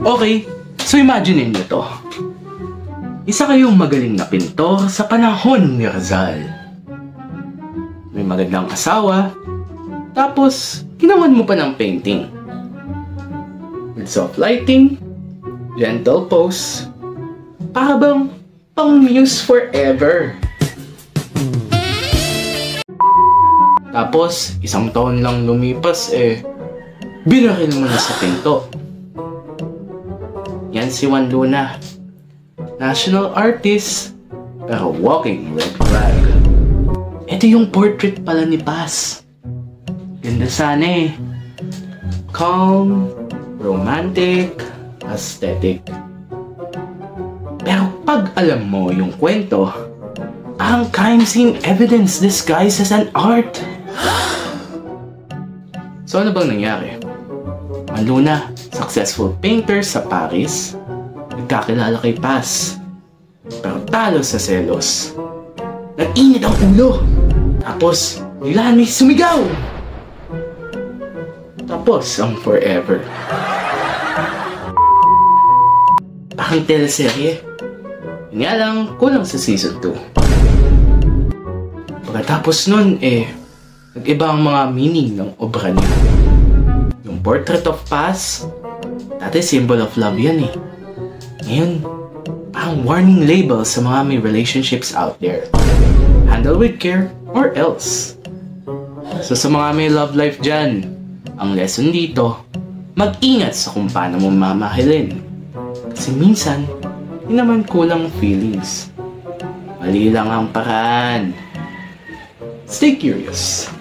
Okay, so imagine niyo to. Isa kayong magaling na pintor sa panahon ni Rizal. May magandang asawa, tapos ginawan mo pa ng painting. With soft lighting, gentle pose, para bang pang-muse forever. Tapos, isang taon lang lumipas binaril mo na sa pinto. Yan si Juan Luna. National artist, pero walking red flag. Ito yung portrait pala ni Paz. Ganda sana calm, romantic, aesthetic. Pero pag alam mo yung kwento, ang crime scene evidence disguised as an art. So ano bang nangyari? Juan Luna, successful painter sa Paris, nagkakilala kay Paz. Pero talo sa selos. Nag-init ang ulo. Tapos, biglaan may sumigaw. Tapos ang forever. Parang teleserye. Yun nga lang, kulang sa season 2. Pagkatapos nun, nag-iba ang mga meaning ng obra niya. Yung portrait of Paz, dati symbol of love yan Ngayon, parang warning label sa mga may relationships out there. Handle with care or else. So sa mga may love life dyan, ang lesson dito, mag-ingat sa kung paano mo mamahilin. Kasi minsan, hindi naman kulang feelings. Mali lang ang paraan. Stay curious.